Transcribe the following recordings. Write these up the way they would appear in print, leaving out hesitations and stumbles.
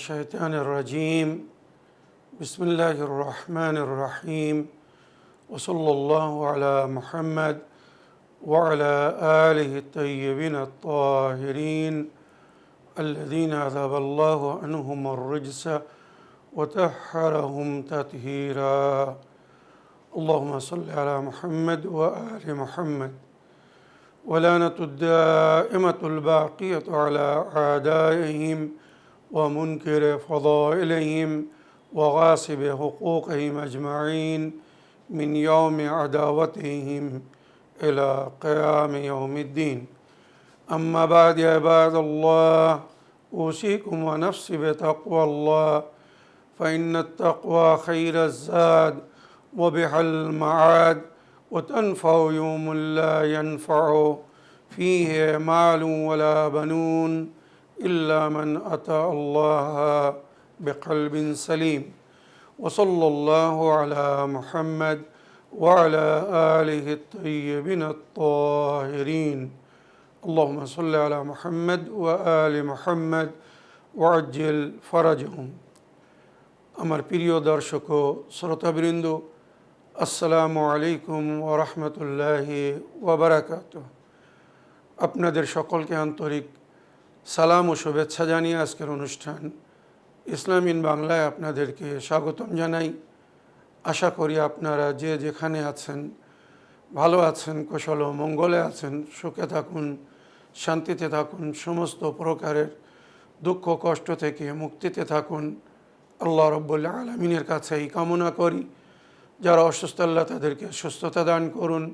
الشيطان الرجيم بسم الله الرحمن الرحيم وصلى الله على محمد وعلى آله الطيبين الطاهرين الذين أذهب الله عنهم الرجس وطهرهم تطهيرا اللهم صل على محمد وآل محمد ولعنة الدائمة الباقية على أعدائهم ومنكر فضائلهم وغاصب حقوقهم أجمعين من يوم عداوتهم إلى قيام يوم الدين أما بعد يا عباد الله أوصيكم ونفسي بتقوى الله فإن التقوى خير الزاد وبها المعاد وتنفع يوم لا ينفع فيه مال ولا بنون إلا من أتى الله بقلب سليم وصلى الله على محمد وعلى آله الطيبين الطاهرين اللهم صل على محمد وآل محمد وعجل فرجهم আমার প্রিয় দর্শক ও শ্রোতাবৃন্দ আসসালামু আলাইকুম ওয়া রাহমাতুল্লাহি ওয়া বারাকাতুহু। আপনাদের সকলকে আন্তরিক সালাম ও শুভেচ্ছা জানিয়ে আজকের অনুষ্ঠান ইসলাম ইন বাংলায় আপনাদেরকে স্বাগতম জানাই। আশা করি আপনারা যে যেখানে আছেন ভালো আছেন, কুশল ও মঙ্গলে আছেন, সুখে থাকুন, শান্তিতে থাকুন, সমস্ত প্রকারের দুঃখ কষ্ট থেকে মুক্তিতে থাকুন। আল্লাহ রাব্বুল আলামিনের কাছে এই কামনা করি। যারা অসুস্থ আল্লাহ তাদেরকে সুস্থতা দান করুন,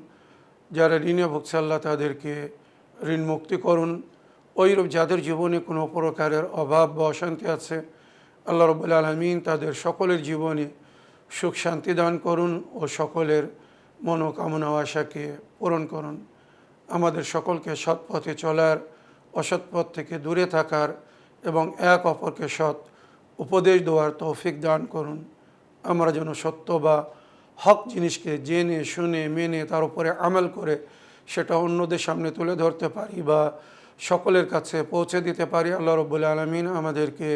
যারা ঋণে ভুগছে আল্লাহ তাদেরকে ঋণ মুক্তি করুন। ওইরূপ যাদের জীবনে কোনো প্রকারের অভাব বা অশান্তি আছে আল্লাহ রাব্বুল আলামিন তাদের সকলের জীবনে সুখ শান্তি দান করুন ও সকলের মনোকামনা আশাকে পূরণ করুন। আমাদের সকলকে সৎ পথে চলার, অসৎ পথ থেকে দূরে থাকার এবং এক অপরকে সৎ উপদেশ দেওয়ার তৌফিক দান করুন। আমরা যেন সত্য বা হক জিনিসকে জেনে শুনে মেনে তার উপরে আমল করে সেটা অন্যদের সামনে তুলে ধরতে পারি বা সকলের কাছে পৌঁছে দিতে পারি। আল্লাহ রাব্বুল আলামিন আমাদেরকে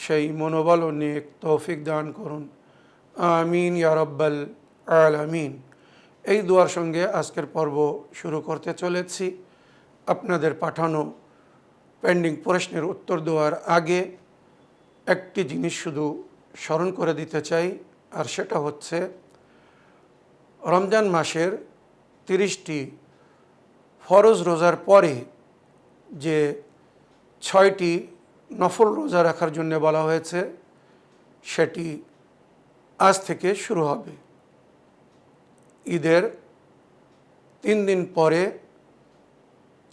সেই মনোবল ও নেক তৌফিক দান করুন। আমিন ইয়া রাব্বাল আলামিন। এই দোয়ার সঙ্গে আজকের পর্ব শুরু করতে চলেছি। আপনাদের পাঠানো পেন্ডিং প্রশ্নের উত্তর দেওয়ার আগে একটি জিনিস শুধু স্মরণ করে দিতে চাই, আর সেটা হচ্ছে রমজান মাসের 30টি ফরজ রোজার পরে যে 6টি নফল রোজা রাখার জন্য বলা হয়েছে সেটি আজ থেকে শুরু হবে। ঈদের 3 দিন পরে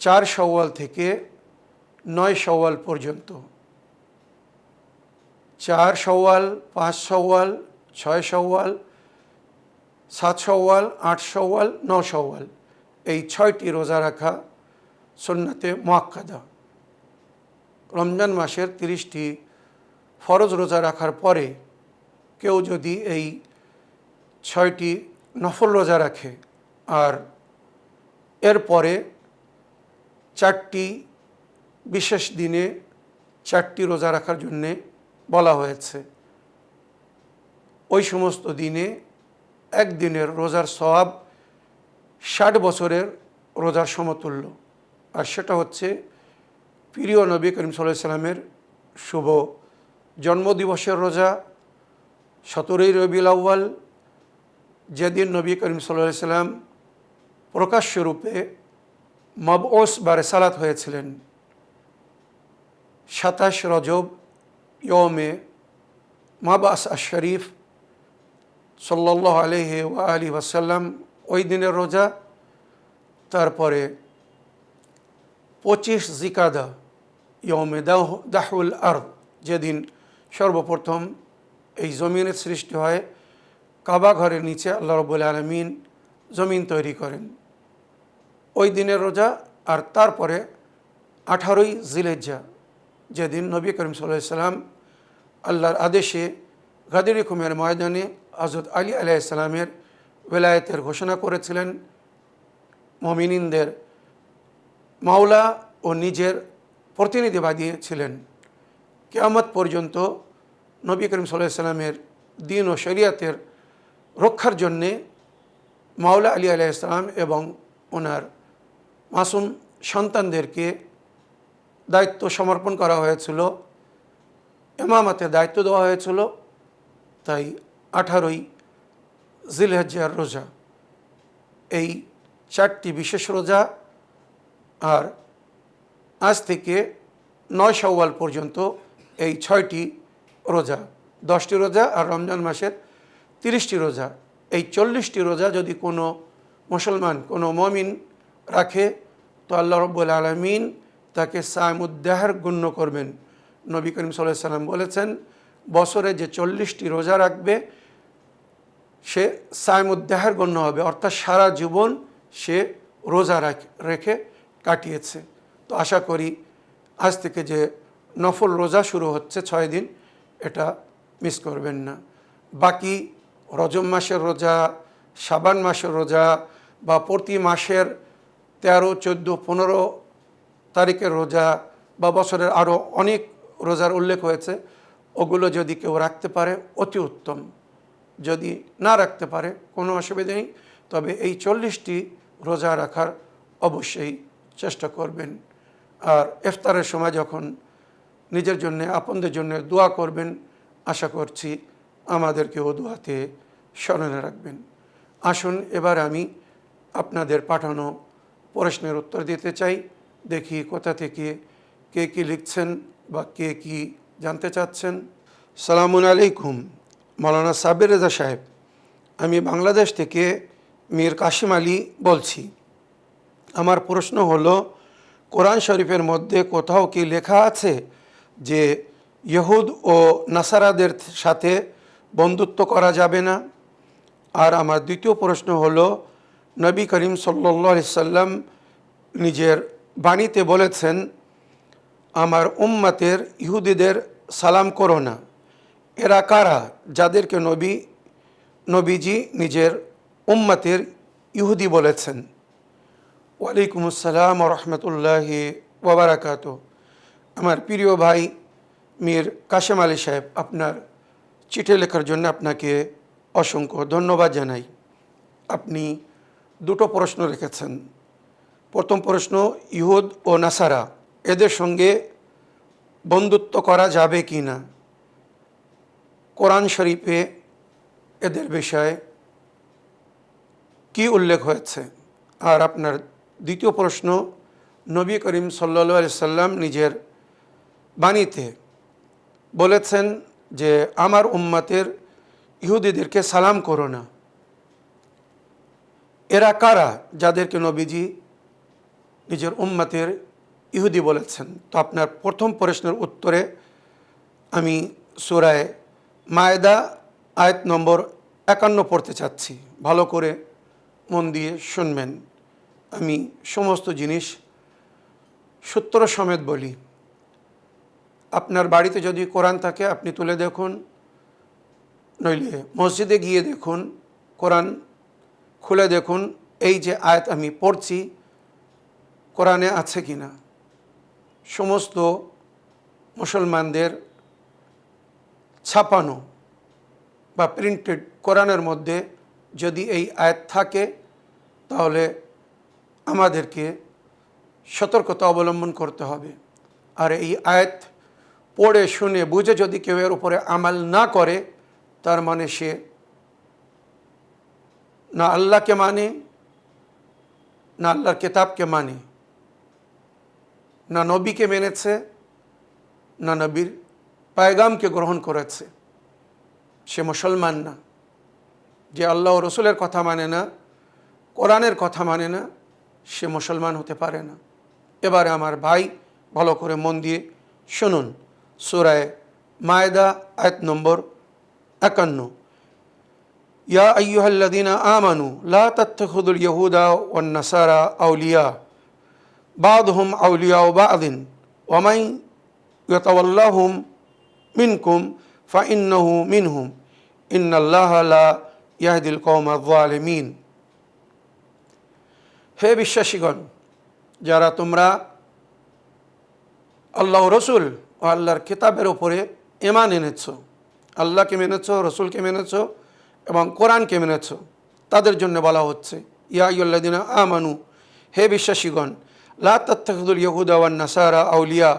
4 শাওয়াল থেকে 9 শাওয়াল পর্যন্ত, 4 শাওয়াল, 5 শাওয়াল, 6 শাওয়াল, 7 শাওয়াল, 8 শাওয়াল, 9 শাওয়াল, এই 6টি রোজা রাখা সুন্নাতে মুআক্কাদা। রমজান মাসের 30টি ফরজ রোজা রাখার পরে কেউ যদি এই 6টি নফল রোজা রাখে আর এরপরে 4টি বিশেষ দিনে 4টি রোজা রাখার জন্যে বলা হয়েছে, ওই সমস্ত দিনে একদিনের রোজার সওয়াব 60 বছরের রোজার সমতুল্য। আর সেটা হচ্ছে প্রিয় নবী করিম সাল্লাল্লাহু আলাইহি সাল্লামের শুভ জন্মদিবসের রোজা 17ই রবিউল আউয়াল, যেদিন নবী করিম সাল্লাল্লাহু আলাইহি সাল্লাম প্রকাশ্যরূপে মবউস বা রিসালাত হয়েছিলেন। 27 রজব ইয়মে মাবাস আশ-শরীফ সাল্লাল্লাহু আলাইহি ওয়া আলিহি ওয়াসাল্লাম ওই দিনের রোজা। তারপরে 25 জিকাদা ইয়মে দাহুল আরদ, যেদিন সর্বপ্রথম এই জমিনের সৃষ্টি হয়, কাবা ঘরের নিচে আল্লাহ রাব্বুল আলামিন জমিন তৈরি করেন, ওই দিনের রোজা। আর তারপরে 18ই জিলহিজ্জা, যেদিন নবী করিম সাল্লাল্লাহু আলাইহি সাল্লাম আল্লাহর আদেশে গাদির খুমের ময়দানে হযরত আলী আলাইহিস সালামের ওলায়াতের ঘোষণা করেছিলেন, মুমিনিনদের মাওলা ও নিজের প্রতিনিধি বানিয়েছিলেন। কিয়ামত পর্যন্ত নবী করিম সাল্লাল্লাহু আলাইহি সাল্লামের দ্বীন ও শরিয়তের রক্ষার জন্যে মাওলা আলী আলাইহিস সালাম এবং ওনার মাসুম সন্তানদেরকে দায়িত্ব সমর্পণ করা হয়েছিল, ইমামতের দায়িত্ব দেওয়া হয়েছিল। তাই 18ই জিলহজ্জার রোজা, এই 4টি বিশেষ রোজা, আর আজ থেকে 9 শাওয়াল পর্যন্ত এই 6টি রোজা, 10টি রোজা, আর রমজান মাসের 30টি রোজা, এই 40টি রোজা যদি কোনো মুসলমান, কোনো মুমিন রাখে তো আল্লাহ রাব্বুল আলামিন তাকে সায়মুদ্দাহর গণ্য করবেন। নবী করিম সাল্লাল্লাহু আলাইহি সাল্লাম বলেছেন, বছরে যে 40টি রোজা রাখবে সে সায়মুদ্দাহর গণ্য হবে, অর্থাৎ সারা জীবন সে রোজা রেখে কাটিয়েছে। তো আশা করি আজ থেকে যে নফল রোজা শুরু হচ্ছে 6 দিন, এটা মিস করবেন না। বাকি রজব মাসের রোজা, শাবান মাসের রোজা, বা প্রতি মাসের 13, 14, 15 তারিখের রোজা, বা বছরের আরও অনেক রোজার উল্লেখ হয়েছে, ওগুলো যদি কেউ রাখতে পারে অতি উত্তম। যদি না রাখতে পারে কোনো অসুবিধা নেই, তবে এই 40টি রোজা রাখার অবশ্যই চেষ্টা করবেন। আর ইফতারের সময় যখন নিজের জন্য, আপনদের জন্য দোয়া করবেন, আশা করছি আমাদেরকেও দোয়াতে স্মরণে রাখবেন। আসুন এবার আমি আপনাদের পাঠানো প্রশ্নের উত্তর দিতে চাই। দেখি কোথা থেকে কে কী লিখছেন বা কে কী জানতে চাচ্ছেন। সালামুন আলাইকুম, মৌলানা সাব্বির রেজা সাহেব, আমি বাংলাদেশ থেকে মীর কাশিম আলী বলছি। আমার প্রশ্ন হলো, কোরআন শরীফের মধ্যে কোথাও কি লেখা আছে যে ইহুদ ও নাসারাদের সাথে বন্ধুত্ব করা যাবে না? আর আমার দ্বিতীয় প্রশ্ন হলো, নবী করিম সাল্লাল্লাহু আলাইহি সাল্লাম নিজের বাণীতে বলেছেন, আমার উম্মতের ইহুদিদের সালাম করো না। এরা কারা যাদেরকে নবীজি নিজের উম্মতের ইহুদি বলেছেন? ওয়ালাইকুম আসসালাম ওয়া রাহমাতুল্লাহি ওয়া বারাকাতুহু। আমার প্রিয় ভাই মীর কাশেম আলী সাহেব, আপনার চিঠি লেখার জন্য আপনাকে অসংখ্য ধন্যবাদ জানাই। আপনি দুটো প্রশ্ন রেখেছেন। প্রথম প্রশ্ন, ইহুদ ও নাসারা এদের সঙ্গে বন্ধুত্ব করা যাবে কি না, কোরআন শরীফে এদের বিষয়ে কি উল্লেখ হয়েছে? আর আপনার দ্বিতীয় প্রশ্ন, নবী করিম সাল্লাল্লাহু আলাইহি সাল্লাম নিজের বাণীতে বলেছেন যে আমার উম্মতের ইহুদিদেরকে সালাম করো না। এরা কারা যাদেরকে নবীজি নিজের উম্মতের ইহুদি বলেছেন? তো আপনার প্রথম প্রশ্নের উত্তরে আমি সূরা মায়েদা আয়াত নম্বর 51 পড়তে চাচ্ছি। ভালো করে মন দিয়ে শুনবেন। আমি সমস্ত জিনিস সূত্র সমেত বলি। আপনার বাড়িতে যদি কোরআন থাকে আপনি তুলে দেখুন, নইলে মসজিদে গিয়ে দেখুন, কোরআন খুলে দেখুন এই যে আয়াত আমি পড়ছি কোরআনে আছে কি না। সমস্ত মুসলমানদের ছাপানো বা প্রিন্টেড কোরআনের মধ্যে যদি এই আয়াত থাকে তাহলে আমাদেরকে সতর্কতা অবলম্বন করতে হবে। আর এই আয়াত পড়ে শুনে বুঝে যদি কেউ এর উপরে আমাল না করে, তার মানে সে না আল্লাহকে মানে, না আল্লাহর কিতাবকে মানে, না নবীকে মেনেছে, না নবীর পায়গামকে গ্রহণ করেছে। সে মুসলমান না। যে আল্লাহ ও রসুলের কথা মানে না, কোরআনের কথা মানে না, সে মুসলমান হতে পারে না। এবারে আমার ভাই ভালো করে মন দিয়ে শুনুন, সূরা মায়েদা আয়াত নম্বর 51, ইয়া আইয়ুহাল্লাযীনা আমানু লা তাত্তাখিযুল ইয়াহুদা ওয়ান নাসারা আউলিয়া বা'দুহুম আউলিয়াউ বা'দিন ওয়া মান ইয়াতাওয়াল্লাহুম মিনকুম ফাইন্নাহু মিনহুম ইন্নাল্লাহা লা ইয়াহদিল কওমায যালিমিন। হে বিশ্বাসীগণ, যারা তোমরা আল্লাহ রসুল ও আল্লাহর কিতাবের ওপরে ঈমান এনেছো, আল্লাহকে মেনেছো, রসুলকে মেনেছো এবং কোরআনকে মেনেছো, তাদের জন্য বলা হচ্ছে ইয়া আইয়ুহাল্লাযীনা আমানু, হে বিশ্বাসীগণ, লা তাত্তাখিযুল ইয়াহুদা ওয়ান নাসারা আউলিয়া,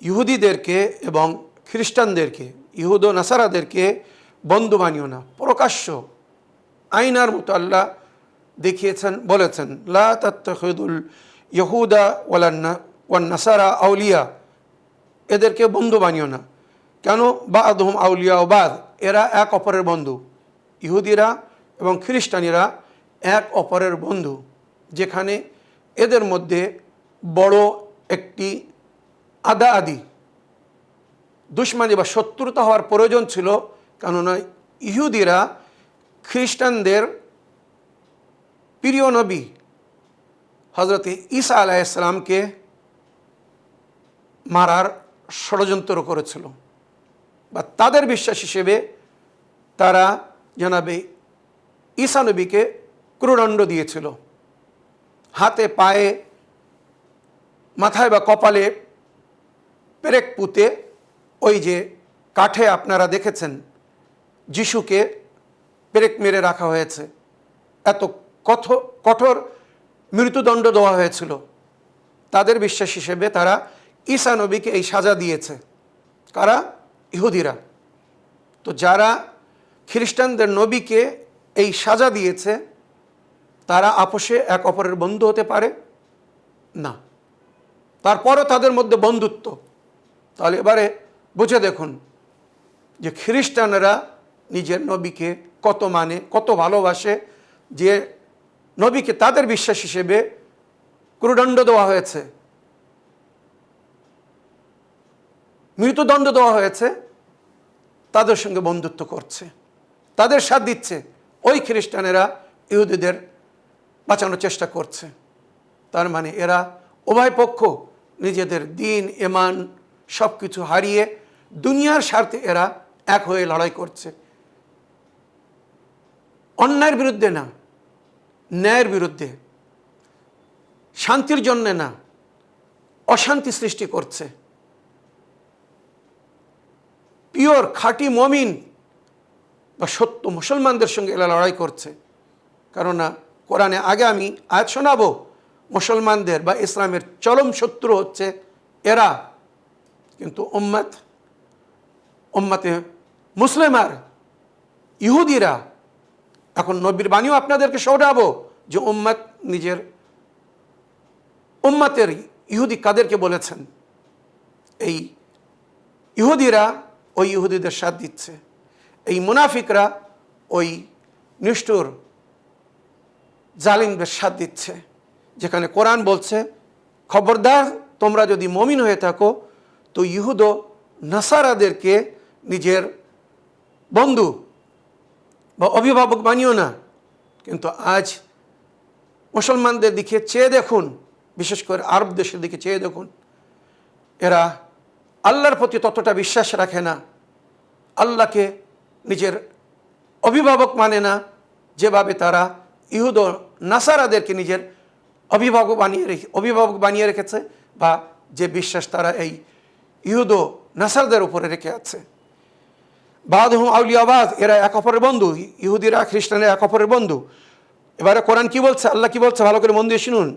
ইহুদিদেরকে এবং খ্রিস্টানদেরকে, ইহুদ ও নাসারাদেরকে বন্ধু বানিও না। প্রকাশ্য আইনার মতো আল্লাহ দেখিয়েছেন, বলেছেন লা তাত্তাখিযুল ইয়াহুদা ওয়ান নাসারা আউলিয়া, এদেরকে বন্ধু বানিও না। কেন? বা'দুহুম আউলিয়া বা'দ, এরা এক অপরের বন্ধু। ইহুদিরা এবং খ্রিস্টানিরা এক অপরের বন্ধু, যেখানে এদের মধ্যে বড় একটি আদি দুশমনী বা শত্রুতা হওয়ার প্রয়োজন ছিল। কেননা ইহুদিরা খ্রিস্টানদের প্রিয় নবী হজরত ঈসা আলাইহিস সালামকে মারার ষড়যন্ত্র করেছিল, বা তাদের বিশ্বাস হিসেবে তারা জনাবে ঈসা নবীকে ক্রুদণ্ড দিয়েছিল। হাতে পায়ে মাথায় বা কপালে পেরেক পুঁতে, ওই যে কাঠে আপনারা দেখেছেন যিশুকে পেরেক মেরে রাখা হয়েছে, এত কঠোর মৃত্যুদণ্ড দেওয়া হয়েছিল। তাদের বিশ্বাস হিসেবে তারা ঈসা নবীকে এই সাজা দিয়েছে। কারা? ইহুদিরা। তো যারা খ্রিস্টানদের নবীকে এই সাজা দিয়েছে, তারা আপোষে এক অপরের বন্ধু হতে পারে না। তারপরও তাদের মধ্যে বন্ধুত্ব। তাহলে এবারে বুঝে দেখুন যে খ্রিস্টানরা নিজের নবীকে কত মানে, কত ভালোবাসে, যে নবীকে তাদের বিশ্বাস হিসেবে ক্রুদণ্ড দেওয়া হয়েছে, মৃত্যুদণ্ড দেওয়া হয়েছে, তাদের সঙ্গে বন্ধুত্ব করছে, তাদের সাথ দিচ্ছে। ওই খ্রিস্টানেরা ইহুদিদের বাঁচানোর চেষ্টা করছে। তার মানে এরা উভয় পক্ষ নিজেদের দিন, ঈমান সব কিছু হারিয়ে দুনিয়ার স্বার্থে এরা এক হয়ে লড়াই করছে। অন্যায়ের বিরুদ্ধে না, ন্যায়ের বিরুদ্ধে, শান্তির জন্যে না, অশান্তি সৃষ্টি করছে। পিওর খাঁটি মমিন বা সত্য মুসলমানদের সঙ্গে এরা লড়াই করছে। কেননা কোরআনে আগে আমি আয়াত শোনাবো, মুসলমানদের বা ইসলামের চরম শত্রু হচ্ছে এরা। কিন্তু উম্মতে মুসলিমার ইহুদিরা, এখন নবীর বাণীও আপনাদেরকে শোনাবো যে নিজের উম্মতের ইহুদি কাদেরকে বলেছেন। এই ইহুদিরা ওই ইহুদিদের সাথ দিচ্ছে, এই মুনাফিকরা ওই নিষ্ঠুর জালিমদের সাথ দিচ্ছে। যেখানে কোরআন বলছে খবরদার তোমরা যদি মমিন হয়ে থাকো তো ইহুদ নাসারাদেরকে নিজের বন্ধু বা অভিভাবক বানিও না। কিন্তু আজ মুসলমানদের দিকে চেয়ে দেখুন, বিশেষ করে আরব দেশের দিকে চেয়ে দেখুন, এরা আল্লাহর প্রতি ততটা বিশ্বাস রাখে না, আল্লাহকে নিজের অভিভাবক মানে না, যেভাবে তারা ইহুদ নাসারাদেরকে নিজের অভিভাবক বানিয়ে রেখেছে, বা যে বিশ্বাস তারা এই ইহুদ নাসারদের উপরে রেখে আছে। বা'দুহুম আউলিয়া বা'দ, এরা এক অপরের বন্ধু, ইহুদিরা খ্রিস্টানরা এক অপরের বন্ধু। এবারে কোরআন কি বলছে, আল্লাহ কি বলছে, ভালো করে মন দিয়ে শুনুন।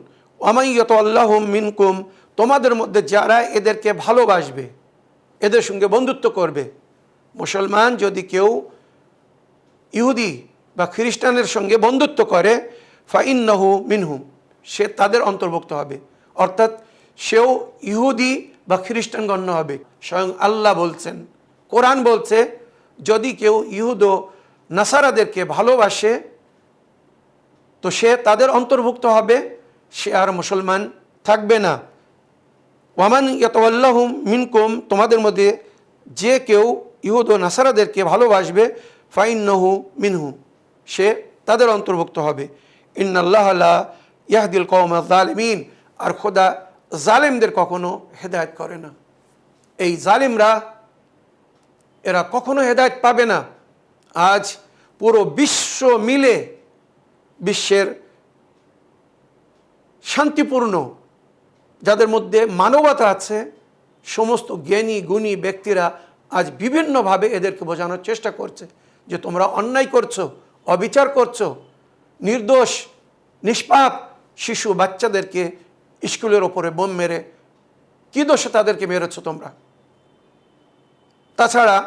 ওয়ামান ইয়াতাওয়াল্লাহুম মিনকুম, তোমাদের মধ্যে যারা এদেরকে ভালোবাসবে, এদের সঙ্গে বন্ধুত্ব করবে। মুসলমান যদি কেউ ইহুদি বা খ্রিস্টানের সঙ্গে বন্ধুত্ব করে, ফাইন্নাহু মিনহুম, সে তাদের অন্তর্ভুক্ত হবে, অর্থাৎ সেও ইহুদি বা খ্রিস্টান গণ্য হবে। স্বয়ং আল্লাহ বলছেন, কোরআন বলছে, যদি কেউ ইহুদ ও নাসারাদেরকে ভালোবাসে তো সে তাদের অন্তর্ভুক্ত হবে, সে আর মুসলমান থাকবে না। ওয়ামান ইয়াতাওয়াল্লাহুম মিনকুম, তোমাদের মধ্যে যে কেউ ইহুদ ও নাসারাদেরকে ভালোবাসবে, ফাইন্নাহু মিনহুম, সে তাদের অন্তর্ভুক্ত হবে। ইন্নাল্লাহা লা ইয়াহদিল কওমাজ জালিমিন, আর খোদা জালেমদের কখনো হেদায়েত করে না। এই জালিমরা এরা কখনো হেদায়েত পাবে না। আজ পুরো বিশ্ব মিলে, বিশ্বের শান্তিপূর্ণ, যাদের মধ্যে মানবতা আছে, সমস্ত জ্ঞানী গুণী ব্যক্তিরা আজ বিভিন্নভাবে এদেরকে বোঝানোর চেষ্টা করছে যে তোমরা অন্যায় করছো, অবিচার করছো, নির্দোষ নিষ্পাপ শিশু বাচ্চাদেরকে স্কুলের ওপরে বোম মেরে কী দোষে তাদেরকে মেরেছো তোমরা। তাছাড়া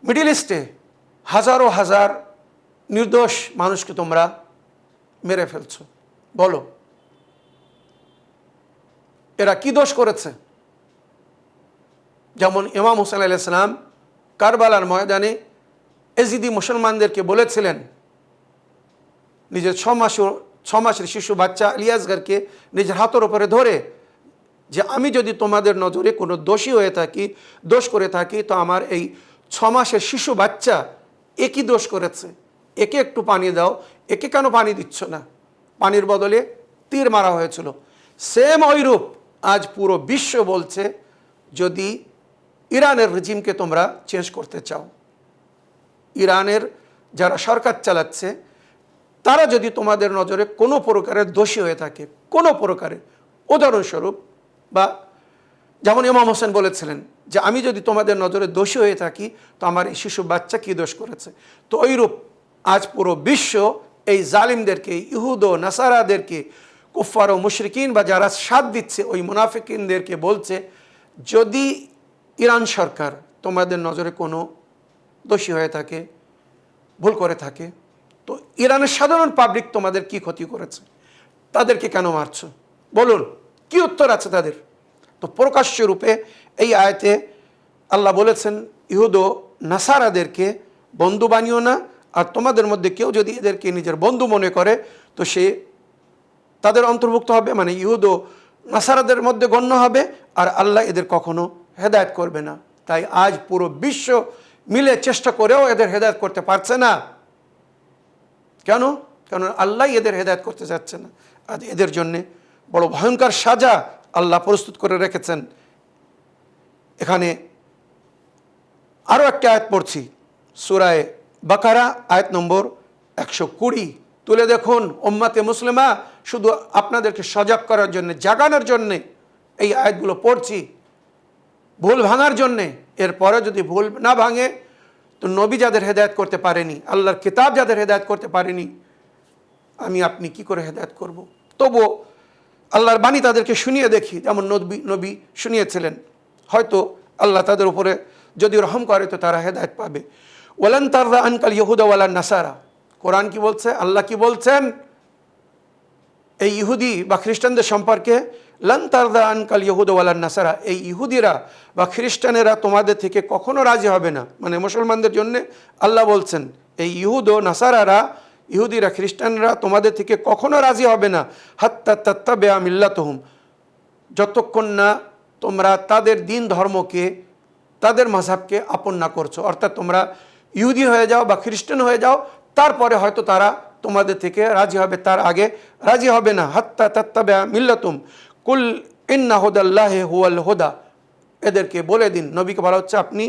মিডল ইস্টে হাজারো হাজার নির্দোষ মানুষকে তোমরা মেরে ফেলছো। বলো এরা কি দোষ করেছে? যেমন ইমাম হুসাইন আলাইহিস সালাম কারবালার ময়দানে এজিদি মুসলমানদেরকে বলেছিলেন, নিজের 6 মাসের শিশু বাচ্চা আলী আসগরকে নিজের হাতের উপরে ধরে, যে আমি যদি তোমাদের নজরে কোনো দোষী হয়ে থাকি, দোষ করে থাকি, তো আমার এই 6 মাসের শিশু বাচ্চা একই দোষ করেছে, একে একটু পানি দাও, একে কেন পানি দিচ্ছ না? পানির বদলে তীর মারা হয়েছিল। সেম ওইরূপ আজ পুরো বিশ্ব বলছে, যদি ইরানের রেজিমকে তোমরা চেঞ্জ করতে চাও, ইরানের যারা সরকার চালাচ্ছে তারা যদি তোমাদের নজরে কোনো প্রকারের দোষী হয়ে থাকে, কোনো প্রকারের, উদাহরণস্বরূপ বা যেমন ইমাম হোসেন বলেছিলেন যে আমি যদি তোমাদের নজরে দোষী হয়ে থাকি, তো আমার এই শিশু বাচ্চা কী দোষ করেছে? তো ওইরূপ আজ পুরো বিশ্ব এই জালিমদেরকে, ইহুদ ও নাসারাদেরকে, কুফফার ও মুশরিকিন বা যারা সাথ দিচ্ছে ওই মুনাফিকিনদেরকে বলছে, যদি ইরান সরকার তোমাদের নজরে কোনো দোষী হয়ে থাকে, ভুল করে থাকে, তো ইরানের সাধারণ পাবলিক তোমাদের কি ক্ষতি করেছে? তাদেরকে কেন মারছো? বলুন, কি উত্তর আছে তাদের? তো প্রকাশ্য রূপে এই আয়াতে আল্লাহ বলেছেন, ইহুদ ও নাসারাদেরকে বন্ধু বানিও না, আর তোমাদের মধ্যে কেউ যদি এদেরকে নিজের বন্ধু মনে করে তো সে তাদের অন্তর্ভুক্ত হবে, মানে ইহুদ ও নাসারাদের মধ্যে গণ্য হবে, আর আল্লাহ এদের কখনো হেদায়েত করবে না। তাই আজ পুরো বিশ্ব মিলে চেষ্টা করেও এদের হেদায়েত করতে পারছে না। কেন? কারণ আল্লাহ এদের হেদায়েত করতে চাচ্ছে না। আজ এদের জন্যে বড় ভয়ঙ্কর সাজা আল্লাহ প্রস্তুত করে রেখেছেন। এখানে আরও একটা আয়াত পড়ছি, সূরা বাকারা আয়াত নম্বর 120। তুলে দেখুন উম্মতে মুসলিমা, শুধু আপনাদেরকে সজাগ করার জন্য, জাগানোর জন্যে এই আয়াতগুলো পড়ছি, ভুল ভাঙার জন্যে। এরপরে যদি ভুল না ভাঙে, তো নবী যাদের হেদায়েত করতে পারেনি, আল্লাহর কিতাব যাদের হেদায়েত করতে পারেনি, আমি আপনি কি করে হেদায়েত করব? তবুও আল্লাহর বাণী তাদেরকে শুনিয়ে দেখি, যেমন নবী শুনিয়েছিলেন। হয়তো আল্লাহ তাদের উপরে যদি রহম করে তো তারা হেদায়েত পাবে। ওয়ালান তারদা আনকাল ইহুদা ওয়ালান নাসারা, কোরআন কি বলছে? আল্লাহ কি বলছেন এই ইহুদি বা খ্রিস্টানদের সম্পর্কে? লান তারদা আনকাল ইহুদা ওয়ালান নাসারা, এই ইহুদিরা বা খ্রিস্টানেরা তোমাদের থেকে কখনো রাজি হবে না। মানে মুসলমানদের জন্য আল্লাহ বলছেন, এই ইহুদ ও নাসারারা, ইহুদিরা খ্রিস্টানরা তোমাদের থেকে কখনো রাজি হবে না, হাত্তা তাত্তাবিআ মিল্লাতাহুম, যতক্ষণ না তোমরা তাদের দিন ধর্মকে, তাদের মাযহাবকে আপন না করছো। অর্থাৎ তোমরা ইহুদি হয়ে যাও বা খ্রিস্টান হয়ে যাও, তারপরে হয়তো তারা তোমাদের থেকে রাজি হবে, তার আগে রাজি হবে না। হাত্তা তাত্তাবিআ মিল্লাতুহুম কুল ইন্না হুদাল্লাহি হুয়াল হুদা, এদেরকে বলে দিন, নবীকে বলা হচ্ছে আপনি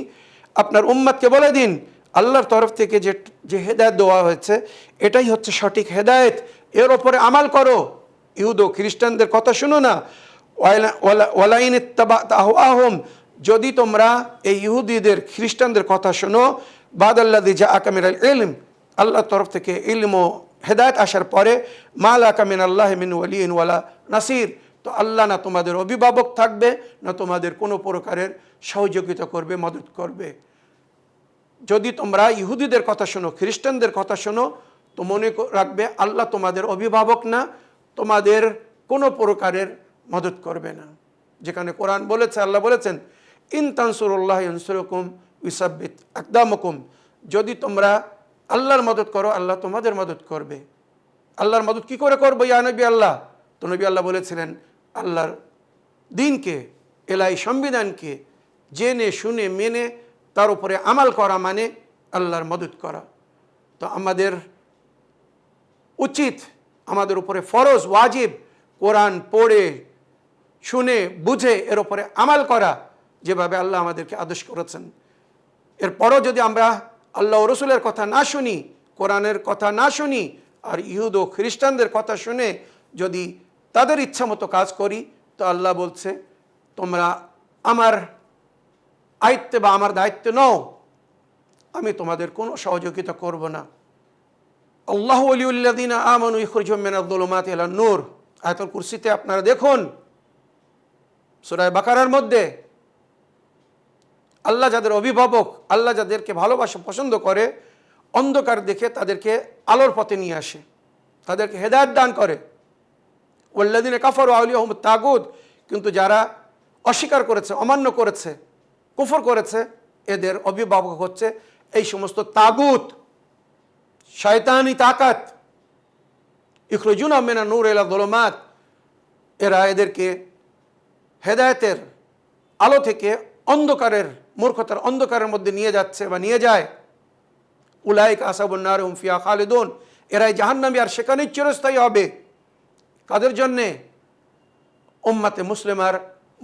আপনার উম্মতকে বলে দিন, আল্লাহর তরফ থেকে যে হেদায়েত দেওয়া হয়েছে এটাই হচ্ছে সঠিক হেদায়েত, এর ওপরে আমাল করো। ইহুদ ও খ্রিস্টানদের কথা শুনো না। ওয়ালাইন ইত্তাবা'তা আহওয়াহুম, যদি তোমরা এই ইহুদিদের খ্রিস্টানদের কথা শোনো, বাদাল্লাযী জাআকা মিনাল ইলম, আল্লাহর তরফ থেকে ইলম ও হেদায়েত আসার পরে, মা লাকা মিনাল্লাহি মিন ওয়ালিয়্যিন ওয়ালা নাসির, তো আল্লাহ না তোমাদের অভিভাবক থাকবে, না তোমাদের কোনো প্রকারের সহযোগিতা করবে, মদত করবে। যদি তোমরা ইহুদিদের কথা শোনো, খ্রিস্টানদের কথা শোনো, তো মনে রাখবে আল্লাহ তোমাদের অভিভাবক না, তোমাদের কোনো প্রকারের মদত করবে না। যেখানে কোরআন বলেছে, আল্লাহ বলেছেন, ইন তানসুরুল্লাহ ইয়ানসুরকুম ইউসাব্বিত আকদামকুম, যদি তোমরা আল্লাহর মদত করো আল্লাহ তোমাদের মদত করবে। আল্লাহর মদত কি করে করবো ইয়া নবী আল্লাহ? তো নবী আল্লাহ বলেছিলেন, আল্লাহর দিনকে, এলাহি সংবিধানকে জেনে শুনে মেনে তার উপরে আমাল করা মানে আল্লাহর মদত করা। তো আমাদের উচিত, আমাদের উপরে ফরজ, ওয়াজিব, কোরআন পড়ে শুনে বুঝে এর উপরে আমাল করা, যেভাবে আল্লাহ আমাদেরকে আদেশ করেছেন। এরপরও যদি আমরা আল্লাহ ও রসুলের কথা না শুনি, কোরআনের কথা না শুনি, আর ইহুদ ও খ্রিস্টানদের কথা শুনে যদি তাদের ইচ্ছা মতো কাজ করি, তো আল্লাহ বলছে তোমরা আমার আয়ত্তে বা আমার দায়িত্বে নও, আমি তোমাদের কোনো সহযোগিতা করব না। আল্লাহু ওয়ালিউল্লাযিনা আমানু ইখরিজুহুম মিনাজ যুলুমাতি ইলান নূর, আয়াতুল কুরসিতে আপনারা দেখুন, সূরা বাকারার মধ্যে আল্লাহ যাদের অভিভাবক, আল্লাহ যাদেরকে ভালোবাসে পছন্দ করে, অন্ধকার দেখে তাদেরকে আলোর পথে নিয়ে আসে, তাদেরকে হেদায়েত দান করে। ওয়াল্লাযিনা কাফারু আউলিয়াহুমুত তাগুত, কিন্তু যারা অস্বীকার করেছে, অমান্য করেছে, কুফর করেছে, এদের অভিভাবক হচ্ছে এই সমস্ত তাগুত, শয়তানি তাকাত। ইখরিজুনা মিনান নূর ইলা যুলুমাত, এরা এদেরকে হেদায়েতের আলো থেকে অন্ধকারের, মূর্খতার অন্ধকারের মধ্যে নিয়ে যাচ্ছে বা নিয়ে যায়। উলাইকা আসহাবুন নার হুম ফিহা খালিদুন, এরাই জাহান্নামী আর সেখানেই চিরস্থায়ী হবে। কাদের জন্যে? উম্মাতে মুসলিমার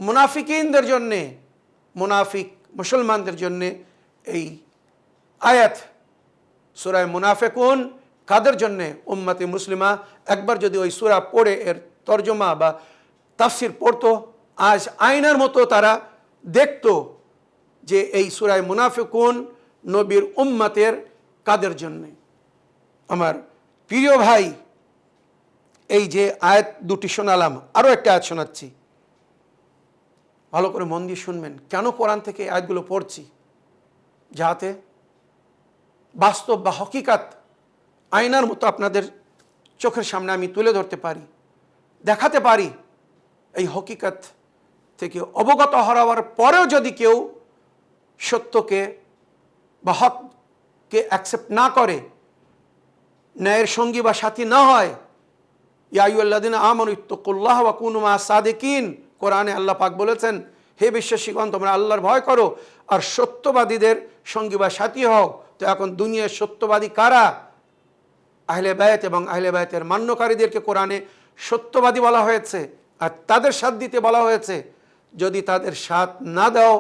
মুনাফিকিনদের জন্যে, মুনাফিক মুসলমানদের জন্যে এই আয়াত। সূরা মুনাফিকুন কাদের জন্যে? উম্মাতে মুসলিমা। একবার যদি ওই সূরা পড়ে এর তরজমা বা তাফসির পড়তো, আজ আয়নার মতো তারা দেখতো যে এই সূরা মুনাফিকুন নবীর উম্মাতের কাদের জন্যে। আমার প্রিয় ভাই, এই যে আয়াত দুটি শোনালাম, আরও একটা আয়াত শোনাচ্ছি, ভালো করে মন দিয়ে শুনবেন। কেন কোরআন থেকে এই আয়াতগুলো পড়ছি? যাতে বাস্তব বা হকিকাত আয়নার মতো আপনাদের চোখের সামনে আমি তুলে ধরতে পারি, দেখাতে পারি। এই হকিকাত থেকে অবগত হওয়ার পরেও যদি কেউ সত্যকে বা হককে অ্যাকসেপ্ট না করে, ন্যায়ের সঙ্গী বা সাথী না হয়, ইয়া আইয়ুহাল্লাযীনা আমানু ইত্তাকুল্লাহ ওয়া কুনু মা'আস সাদিকিন, কোরআনে আল্লাহ পাক বলেছেন, হে বিশ্বাসীগণ তোমরা আল্লাহর ভয় করো আর সত্যবাদীদের সঙ্গী বা সাথী হও। তো এখন দুনিয়ার সত্যবাদী কারা? আহলে বায়ত এবং আহলে বায়তের মান্যকারীদেরকে কোরআনে সত্যবাদী বলা হয়েছে, আর তাদের সাথ দিতে বলা হয়েছে। যদি তাদের সাথ না দাও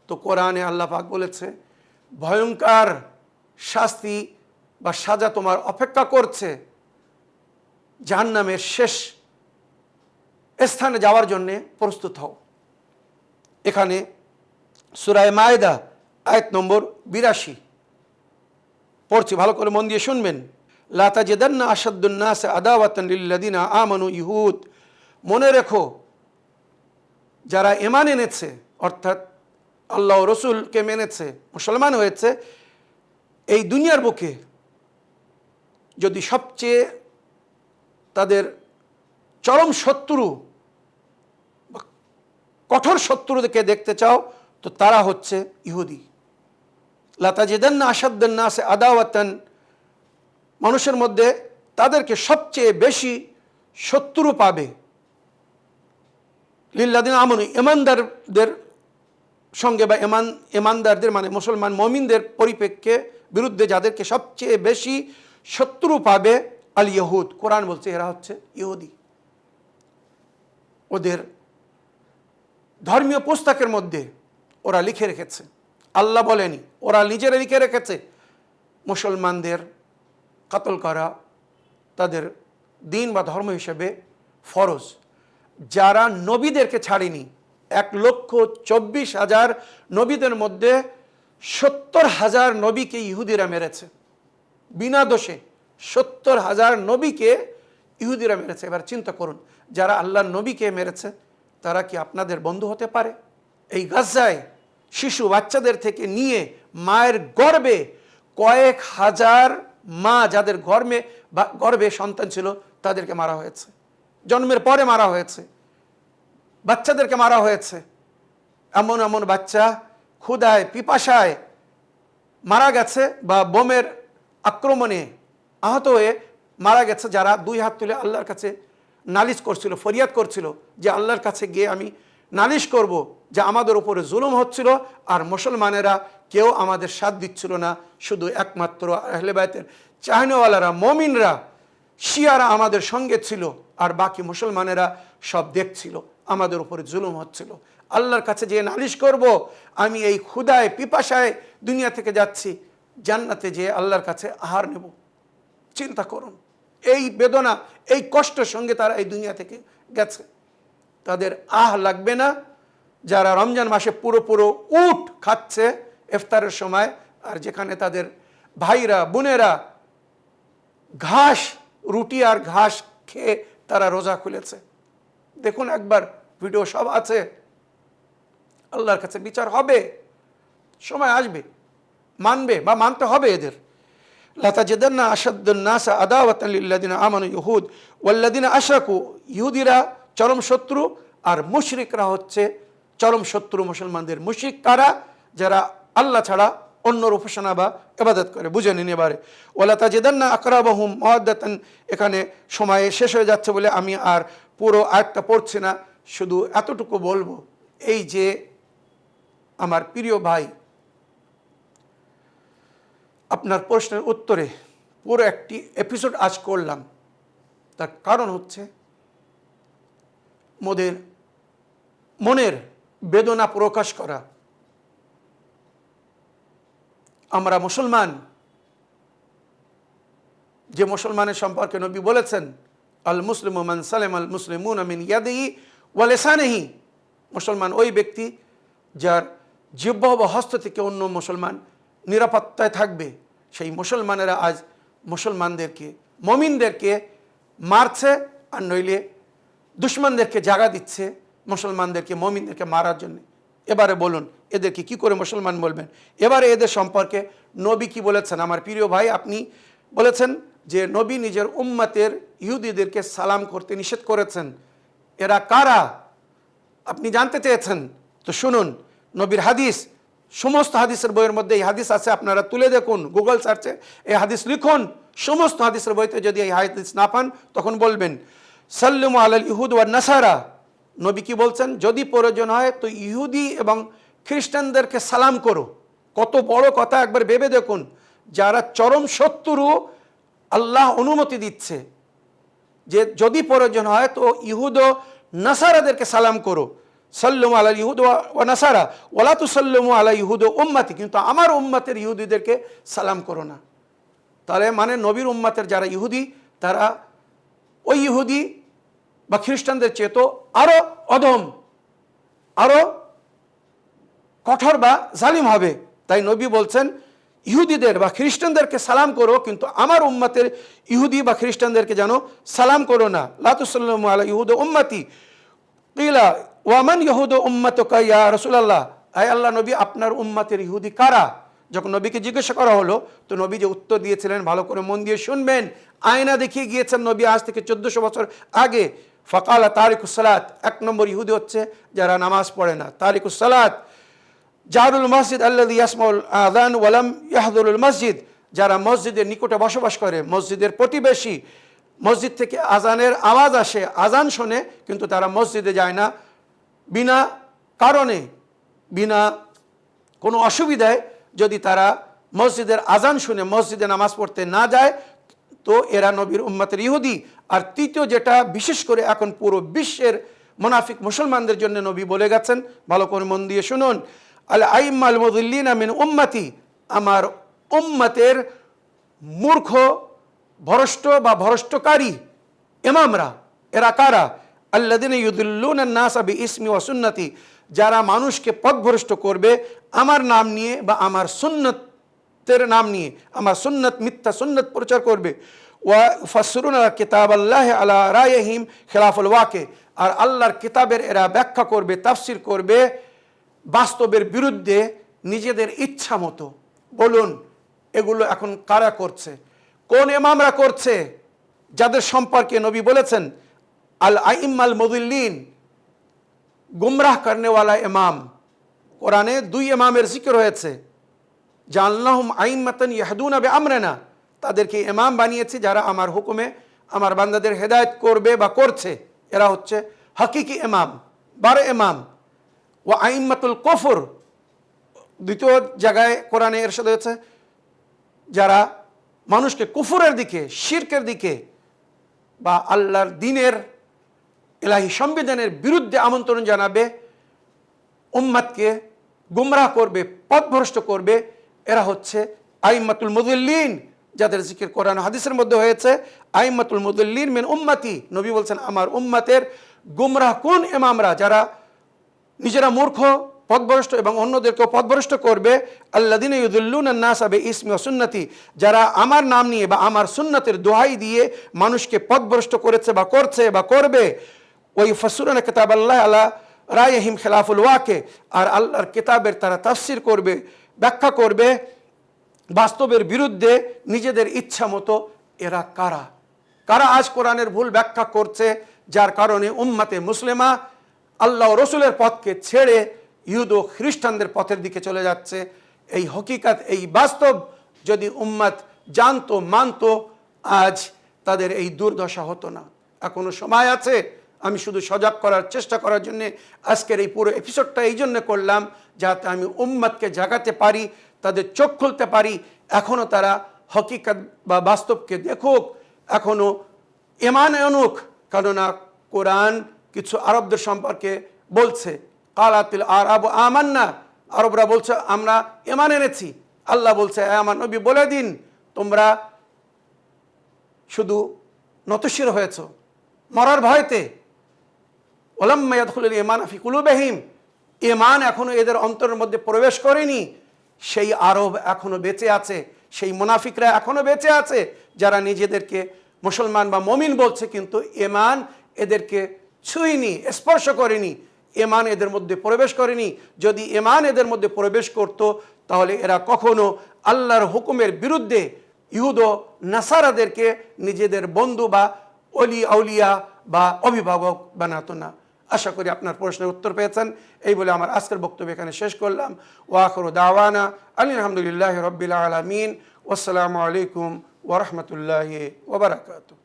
তো কোরআনে আল্লাহ পাক বলেছে ভয়ঙ্কর শাস্তি বা সাজা তোমার অপেক্ষা করছে, জাহান্নামের শেষ স্থানে যাওয়ার জন্যে প্রস্তুত হও। এখানে সূরা মায়েদা আয়াত নম্বর 82 পড়ছি, ভালো করে মন দিয়ে শুনবেন। লা তাজিদান্না আশাদ্দুন নাস আদাওয়াতান লিল্লাযিনা আমানু ইহুদ, মনে রেখো যারা ঈমান এনেছে, অর্থাৎ আল্লাহ ও রসুলকে মেনেছে, মুসলমান হয়েছে, এই দুনিয়ার বুকে যদি সবচেয়ে তাদের চরম শত্রু, কঠোর শত্রুদেরকে দেখতে চাও তো তারা হচ্ছে ইহুদি। লা তাজিদান্না আশাদ্দুন নাস আদাওয়াতান, মানুষের মধ্যে তাদেরকে সবচেয়ে বেশি শত্রু পাবে, লিল্লাযিনা আমানু, ঈমানদারদের সঙ্গে বা ঈমানদারদের মানে মুসলমান মুমিনদের পরিপ্রেক্ষে বিরুদ্ধে যাদেরকে সবচেয়ে বেশি শত্রু পাবে, আল ইহুদ, কোরআন বলছে এরা হচ্ছে ইহুদি। ওদের ধর্মীয় পুস্তকের মধ্যে ওরা লিখে রেখেছে, আল্লাহ বলেনি, ওরা নিজেরা লিখে রেখেছে মুসলমানদের কাতল করা তাদের দিন বা ধর্ম হিসেবে ফরজ। যারা নবীদেরকে ছাড়েনি, 1,24,000 নবীদের মধ্যে 70,000 নবীকে ইহুদিরা মেরেছে বিনা দোষে। 70,000 নবীকে ইহুদিরা মেরেছে। এবার চিন্তা করুন, যারা আল্লাহর নবীকে মেরেছে তারা কি আপনাদের বন্ধু হতে পারে? এই গাজায় শিশু বাচ্চাদের থেকে নিয়ে মায়ের গর্ভে কয়েক হাজার মা যাদের গর্ভে সন্তান ছিল তাদেরকে মারা হয়েছে, জন্মের পরে মারা হয়েছে, বাচ্চাদেরকে মারা হয়েছে। এমন এমন বাচ্চা ক্ষুধায় পিপাসায় মারা গেছে বা বোমের আক্রমণে আহত হয়ে মারা গেছে, যারা দুই হাত তুলে আল্লাহর কাছে নালিশ করছিল, ফরিয়াদ করছিল যে আল্লাহর কাছে গিয়ে আমি নালিশ করব যে আমাদের উপরে জুলুম হচ্ছিল আর মুসলমানেরা কেউ আমাদের সাথ দিচ্ছিল না, শুধু একমাত্র আহলে বায়তের চাহনেওয়ালারা, মমিনরা, শিয়ারা আমাদের সঙ্গে ছিল, আর বাকি মুসলমানেরা সব দেখছিল আমাদের উপরে জুলুম হচ্ছিল। আল্লাহর কাছে যে নালিশ করব, আমি এই ক্ষুধায় পিপাসায় দুনিয়া থেকে যাচ্ছি, জান্নাতে যেয়ে আল্লাহর কাছে আহার নেব। চিন্তা করুন, এই বেদনা, এই কষ্টের সঙ্গে তারা এই দুনিয়া থেকে গেছে। তাদের লাগবে না। যারা রমজান মাসে পুরো পুরো উট খাচ্ছে ইফতারের সময়, আর যেখানে তাদের ভাইরা বোনেরা ঘাস, রুটি আর ঘাস খেয়ে তারা রোজা খুলেছে। দেখুন একবার, ভিডিও সব আছে। আল্লাহর কাছে বিচার হবে, সময় আসবে, মানবে বা মানতে হবে এদের। লাতাজিদান্না আশাদ্দুন নাস আদাওয়াতান লিল্লাযিনা আমানু ইহুদ ওয়াল্লাযিনা আশরাকু, ইহুদিরা চরম শত্রু আর মুশরিকরা হচ্ছে চরম শত্রু মুসলমানদের। মুশরিক কারা? যারা আল্লাহ ছাড়া অন্যর উপাসনা বা ইবাদত করে। বুঝে নিন এবারে। ওয়ালা তাজিদান্না আকরাবাহুম মাওয়াদ্দাতান। এখানে সময় শেষ হয়ে যাচ্ছে বলে আমি আর পুরো আয়াতটা পড়ছি না, শুধু এতটুকু বলবো, এই যে আমার প্রিয় ভাই, আপনার প্রশ্নের উত্তরে পুরো একটি এপিসোড আজ করলাম। তার কারণ হচ্ছে মনের বেদনা প্রকাশ করা। আমরা মুসলমান, যে মুসলমানের সম্পর্কে নবী বলেছেন আল মুসলিমু মান সালামা আল মুসলিমুনা মিন ইয়াদিহি ওয়া লিসানিহি, মুসলমান ওই ব্যক্তি যার জিহ্বা বা হস্ত থেকে অন্য মুসলমান নিরাপত্তায় থাকবে। সেই মুসলমানেরা আজ মুসলমানদেরকে, মমিনদেরকে মারছে, আর নইলে দুশ্মনদেরকে জাগা দিচ্ছে মুসলমানদেরকে, মমিনদেরকে মারার জন্য। এবারে বলুন এদেরকে কি করে মুসলমান বলবেন? এবারে এদের সম্পর্কে নবী কি বলেছেন? আমার প্রিয় ভাই, আপনি বলেছেন যে নবী নিজের উম্মতের ইহুদিদেরকে সালাম করতে নিষেধ করেছেন। এরা কারা আপনি জানতে চেয়েছেন, তো শুনুন নবীর হাদিস, সমস্ত হাদিসের বইয়ের মধ্যে এই হাদিস আছে, আপনারা তুলে দেখুন, গুগল সার্চে এই হাদিস লিখুন। সমস্ত হাদিসের বইতে যদি এই হাদিস না পান তখন বলবেন সাল্লুমু আলাল ইহুদ ওয়ান নাসারা। নবী কি বলছেন? যদি প্রয়োজন হয় তো ইহুদি এবং খ্রিস্টানদেরকে সালাম করো। কত বড় কথা, একবার ভেবে দেখুন। যারা চরম শত্রু, আল্লাহ অনুমতি দিচ্ছে যে যদি প্রয়োজন হয় তো ইহুদ ও নাসারাদেরকে সালাম করো। সাল্লুমু আলাল ইহুদ ওয়া নাসারা ওয়ালা তুসাল্লিমু আলা ইহুদ উম্মতি, কিন্তু আমার উম্মতের ইহুদিদেরকে সালাম করো না। তাহলে মানে নবীর উম্মতের যারা ইহুদি, তারা ওই ইহুদি বা খ্রিস্টানদের চেয়ে তো আরো অধম, আরো কঠোর বা জালিম হবে। তাই নবী বলছেন ইহুদিদের বা খ্রিস্টানদেরকে সালাম করো, কিন্তু আমার উম্মতের ইহুদি বা খ্রিস্টানদেরকে যেন সালাম করো না। লা তুসাল্লিমু আলা ইহুদ উম্মতি কিলা ওয়ামান ইহুদ উম্মাতুকা ইয়া রাসূলুল্লাহ, আয় আল্লাহ নবী আপনার উম্মতের ইহুদি কারা? যখন নবীকে জিজ্ঞাসা করা হলো তো নবী যে উত্তর দিয়েছিলেন ভালো করে মন দিয়ে শুনবেন। আয়না দেখিয়ে গিয়েছেন নবী আজ থেকে 1400 বছর আগে। ফাকালা তারিকুস সালাত, 1 নম্বর ইহুদি হচ্ছে যারা নামাজ পড়ে না, তারিকুস সালাত। জারুল মসজিদ আল্লাযী ইয়াসমাউল আযান ওয়া লাম ইয়াহদুরুল মসজিদ, যারা মসজিদের নিকটে বসবাস করে, মসজিদের প্রতিবেশী, মসজিদ থেকে আজানের আওয়াজ আসে, আজান শোনে, কিন্তু তারা মসজিদে যায় না। বিনা কারণে, বিনা কোনো অসুবিধায় যদি তারা মসজিদের আজান শুনে মসজিদে নামাজ পড়তে না যায় তো এরা নবীর উম্মতের ইহুদি। আর তৃতীয় যেটা বিশেষ করে এখন পুরো বিশ্বের মুনাফিক মুসলমানদের জন্য নবী বলে গেছেন, ভালো করে মন দিয়ে শুনুন, আল আইম্মাল মুদিল্লিনা মিন উম্মতি, আমার উম্মতের মূর্খ, ভ্রষ্ট বা ভ্রষ্টকারী ইমামরা। এরা কারা? আল্লাযিনা ইউদিল্লুনা আন-নাসা বিইসমি ওয়া সুন্নতি, যারা মানুষকে পথভ্রষ্ট করবে আমার নাম নিয়ে বা আমার সুন্নতের নাম নিয়ে, আমার সুন্নত, মিথ্যা সুন্নত প্রচার করবে। ওয়া ফাসসিরুনা কিতাবাল্লাহি আলা রায়হিম খিলাফুল ওয়াকি, আর আল্লাহর কিতাবের এরা ব্যাখ্যা করবে, তাফসির করবে বাস্তবের বিরুদ্ধে নিজেদের ইচ্ছা মতো। বলুন এগুলো এখন কারা করছে? কোন ইমামরা করছে? যাদের সম্পর্কে নবী বলেছেন আল আইম্মাল মুদিল্লিন, গুমরাহ করনেওয়ালা ইমাম। কোরআনে 2 ইমামের জিকির হয়েছে, জাআলনাহুম আইম্মাতান ইয়াহদুনা বিআমরিনা, তাদেরকে ইমাম বানিয়েছি যারা আমার হুকুমে আমার বান্দাদের হেদায়েত করবে বা করছে। এরা হচ্ছে হাকিকি ইমাম, 12 ইমাম। ওয়া আইম্মাতুল কুফর, দ্বিতীয় জায়গায় কোরআনে ইরশাদ হয়েছে যারা মানুষকে কুফরের দিকে, শিরকের দিকে বা আল্লাহর দ্বীনের, ইলাহি সংবিধানের বিরুদ্ধে আমন্ত্রণ জানাবে, উম্মতকে গুমরাহ করবে, পথভ্রষ্ট করবে। এরা হচ্ছে আইম্মাতুল মুদিল্লিন, যাদের জিকির কোরআন হাদিসের মধ্যে হয়েছে আইম্মাতুল মুদিল্লিন মিন উম্মতি। নবী বলছেন আমার উম্মতের গুমরাহ কোন ইমামরা যারা নিজেরা মূর্খ পথভ্রষ্ট এবং অন্যদেরকেও পথভ্রষ্ট করবে, আল্লাযীনা ইউযিল্লুনা আন-নাসা বিইসমি ওয়া সুন্নতি, যারা আমার নাম নিয়ে বা আমার সুন্নতের দোহাই দিয়ে মানুষকে পথভ্রষ্ট করেছে বা করছে বা করবে, ওই ফাসসিরুনা কিতাবাল্লাহি আলা রাইহিম খিলাফুল ওয়াকি, আর আল্লাহর কিতাবের তারা তাফসির করবে, ব্যাখ্যা করবে বাস্তবের বিরুদ্ধে নিজেদের ইচ্ছা মতো। এরা কারা? কারা আজ কোরআনের ভুল ব্যাখ্যা করছে, যার কারণে উম্মতে মুসলিমা আল্লাহ ও রসুলের পথকে ছেড়ে ইহুদ ও খ্রিস্টানদের পথের দিকে চলে যাচ্ছে? এই হকিকত, এই বাস্তব যদি উম্মত জানতো, মানতো, আজ তাদের এই দুর্দশা হতো না। এখনো সময় আছে। আমি শুধু সজাগ করার চেষ্টা করার জন্য আজকের এই পুরো এপিসোডটা এই জন্য করলাম, যাতে আমি উম্মতকে জাগাতে পারি, তাদের চোখ খুলতে পারি। এখনও তারা হকিকত বা বাস্তবকে দেখুক, এখনও ঈমান আনুক। কেননা কোরআন কিছু আরবদের সম্পর্কে বলছে, কালাতিল আরাবু আমান্না, আরবরা বলছে আমরা ঈমান এনেছি। আল্লাহ বলছে, আমার নবী বলে দিন, তোমরা শুধু নতশির হয়েছ মরার ভয়তে। ওয়ালাম্মা ইয়াদখুলুল ঈমান ফি কুলুবিহিম, ঈমান এখনো এদের অন্তরের মধ্যে প্রবেশ করেনি। সেই আরব এখনো বেঁচে আছে, সেই মুনাফিকরা এখনো বেঁচে আছে, যারা নিজেদেরকে মুসলমান বা মুমিন বলছে, কিন্তু ঈমান এদেরকে ছুঁয়নি, স্পর্শ করেনি, ঈমান এদের মধ্যে প্রবেশ করেনি। যদি ঈমান এদের মধ্যে প্রবেশ করত, তাহলে এরা কখনো আল্লাহর হুকুমের বিরুদ্ধে ইহুদ ও নাসারাদেরকে নিজেদের বন্ধু বা অলি আউলিয়া বা অভিভাবক বানাতো না। আশা করি আপনার প্রশ্নের উত্তর পেয়েছেন। এই বলে আমার আজকের বক্তব্য এখানে শেষ করলাম। ওয়া আখিরু দাওয়ানা আলহামদুলিল্লাহি রাব্বিল আলামিন। ওয়াসসালামু আলাইকুম ওয়া রাহমাতুল্লাহি ওয়া বারাকাতুহু।